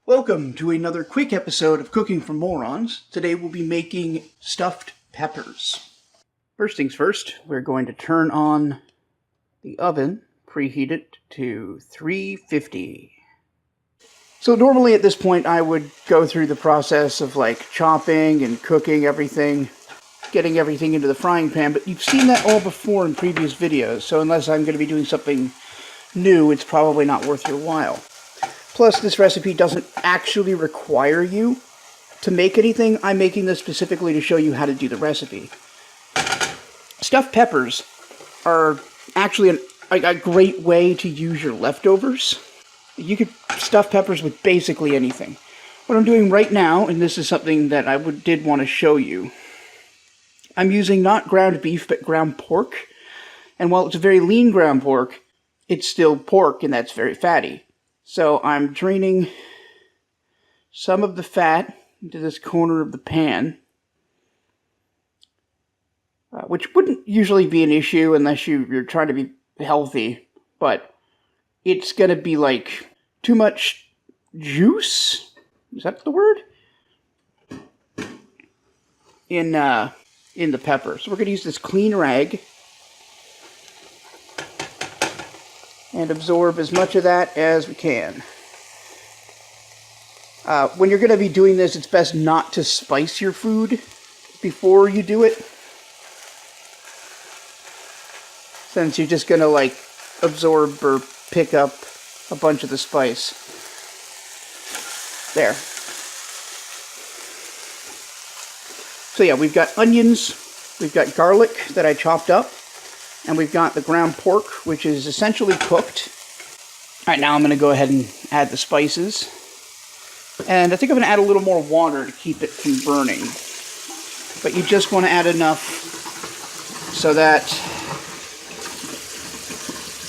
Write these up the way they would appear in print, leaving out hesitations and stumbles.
Welcome to another quick episode of Cooking for Morons. Today we'll be making stuffed peppers. First things first, we're going to turn on the oven, preheat it to 350. So normally at this point I would go through the process of chopping and cooking everything, getting everything into the frying pan, but you've seen that all before in previous videos, so unless I'm going to be doing something new, it's probably not worth your while. Plus, this recipe doesn't actually require you to make anything. I'm making this specifically to show you how to do the recipe. Stuffed peppers are actually a great way to use your leftovers. You could stuff peppers with basically anything. What I'm doing right now, and this is something that I did want to show you, I'm using not ground beef, but ground pork. And while it's a very lean ground pork, it's still pork, and that's very fatty. So I'm draining some of the fat into this corner of the pan, which wouldn't usually be an issue unless you're trying to be healthy, but it's going to be like too much juice, is that the word? In the pepper. So we're going to use this clean rag and absorb as much of that as we can. When you're going to be doing this, it's best not to spice your food before you do it, since you're just going to absorb or pick up a bunch of the spice. There. So yeah, we've got onions, we've got garlic that I chopped up, and we've got the ground pork, which is essentially cooked. Alright, now I'm going to go ahead and add the spices. And I think I'm going to add a little more water to keep it from burning. But you just want to add enough so that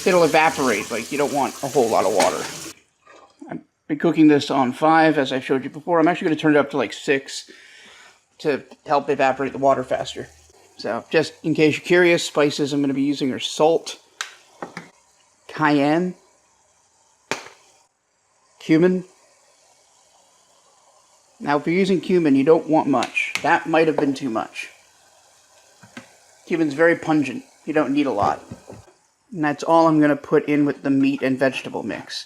it'll evaporate. You don't want a whole lot of water. I've been cooking this on 5, as I showed you before. I'm actually going to turn it up to 6 to help evaporate the water faster. So, just in case you're curious, spices I'm going to be using are salt, cayenne, cumin. Now, if you're using cumin, you don't want much. That might have been too much. Cumin's very pungent. You don't need a lot. And that's all I'm going to put in with the meat and vegetable mix.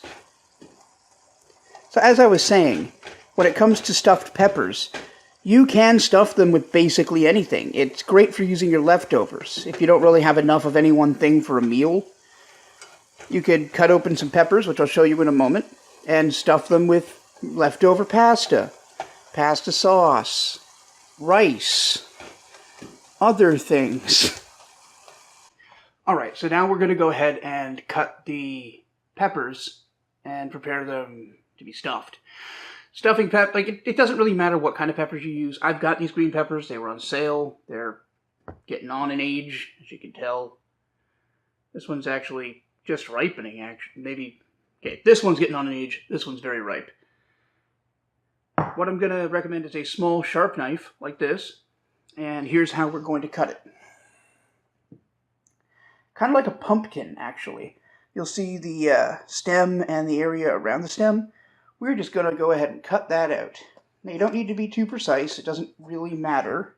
So, as I was saying, when it comes to stuffed peppers, you can stuff them with basically anything. It's great for using your leftovers. If you don't really have enough of any one thing for a meal, you could cut open some peppers, which I'll show you in a moment, and stuff them with leftover pasta, pasta sauce, rice, other things. Alright, so now we're going to go ahead and cut the peppers and prepare them to be stuffed. Stuffing pep, it doesn't really matter what kind of peppers you use. I've got these green peppers. They were on sale. They're getting on in age, as you can tell. This one's actually just ripening, actually. Okay, this one's getting on in age. This one's very ripe. What I'm going to recommend is a small, sharp knife, like this. And here's how we're going to cut it. Kind of like a pumpkin, actually. You'll see the stem and the area around the stem. We're just going to go ahead and cut that out. Now, you don't need to be too precise. It doesn't really matter.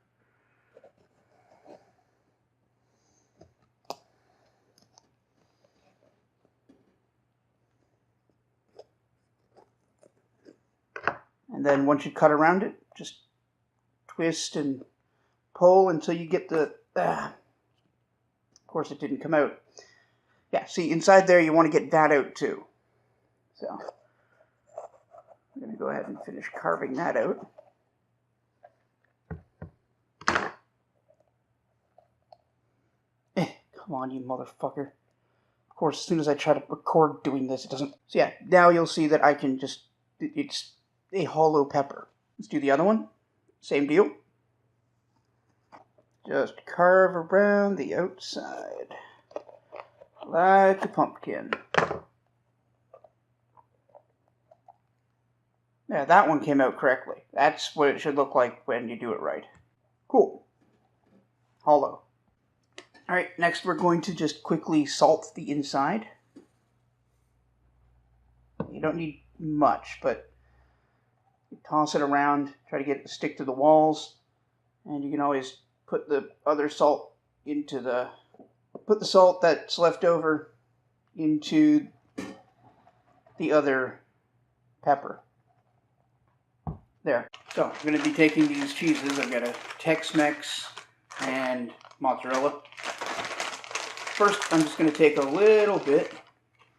And then once you cut around it, just twist and pull until you get the... Of course, it didn't come out. Yeah, see, inside there, you want to get that out, too. So... I'm going to go ahead and finish carving that out. Come on, you motherfucker. Of course, as soon as I try to record doing this, it doesn't... So yeah, now you'll see that I can just... It's a hollow pepper. Let's do the other one. Same deal. Just carve around the outside. Like a pumpkin. Yeah, that one came out correctly. That's what it should look like when you do it right. Cool. Hollow. Alright, next we're going to just quickly salt the inside. You don't need much, but You toss it around, try to get it to stick to the walls, and you can always put the other salt into put the salt that's left over into the other pepper. There. So I'm going to be taking these cheeses. I've got a Tex-Mex and mozzarella. First, I'm just going to take a little bit,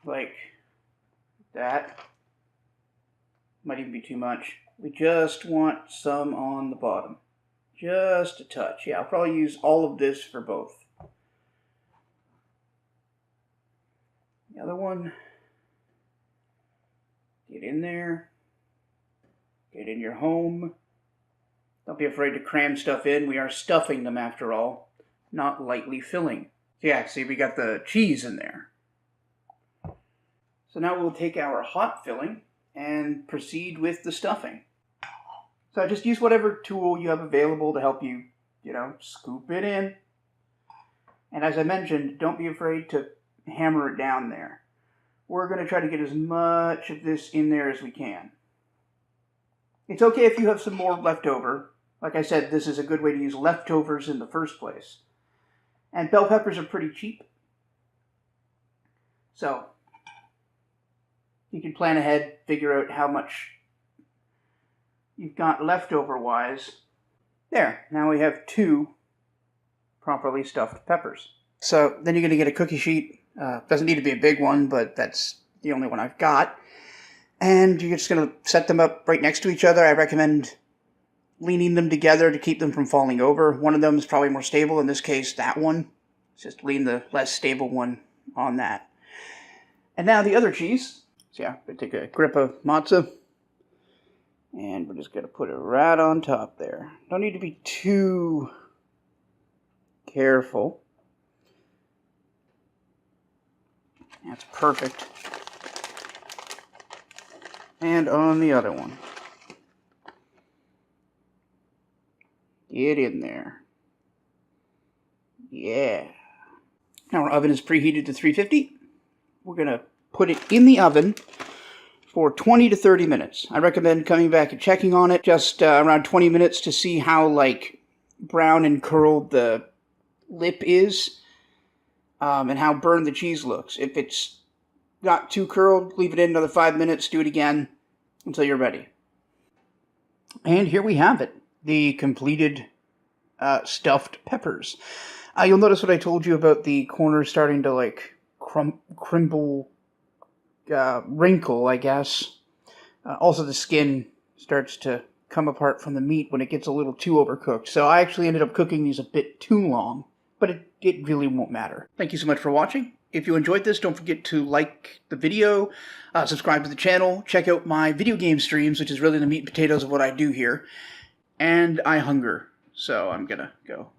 like that. Might even be too much. We just want some on the bottom. Just a touch. Yeah, I'll probably use all of this for both. The other one. Get in there. Get in your home. Don't be afraid to cram stuff in. We are stuffing them after all, not lightly filling. Yeah, see, we got the cheese in there. So now we'll take our hot filling and proceed with the stuffing. So just use whatever tool you have available to help you, scoop it in. And as I mentioned, don't be afraid to hammer it down there. We're going to try to get as much of this in there as we can. It's okay if you have some more left over. Like I said, this is a good way to use leftovers in the first place. And bell peppers are pretty cheap. So you can plan ahead, figure out how much you've got leftover-wise. There, now we have 2 properly stuffed peppers. So then you're going to get a cookie sheet. Doesn't need to be a big one, but that's the only one I've got. And you're just going to set them up right next to each other. I recommend leaning them together to keep them from falling over. One of them is probably more stable. In this case, that one. Just lean the less stable one on that. And now the other cheese. So yeah, I'm going to take a grip of matzo. And we're just going to put it right on top there. Don't need to be too careful. That's perfect. And on the other one. Get in there. Yeah. Now our oven is preheated to 350. We're going to put it in the oven for 20 to 30 minutes. I recommend coming back and checking on it just around 20 minutes to see how brown and curled the lip is and how burned the cheese looks. If it's not too curled, leave it in another 5 minutes, do it again until you're ready. And here we have it, the completed stuffed peppers. You'll notice what I told you about the corners starting to crimble, wrinkle, I guess. Also the skin starts to come apart from the meat when it gets a little too overcooked. So I actually ended up cooking these a bit too long, but it really won't matter. Thank you so much for watching. If you enjoyed this, don't forget to like the video, subscribe to the channel, check out my video game streams, which is really the meat and potatoes of what I do here. And I hunger, so I'm gonna go.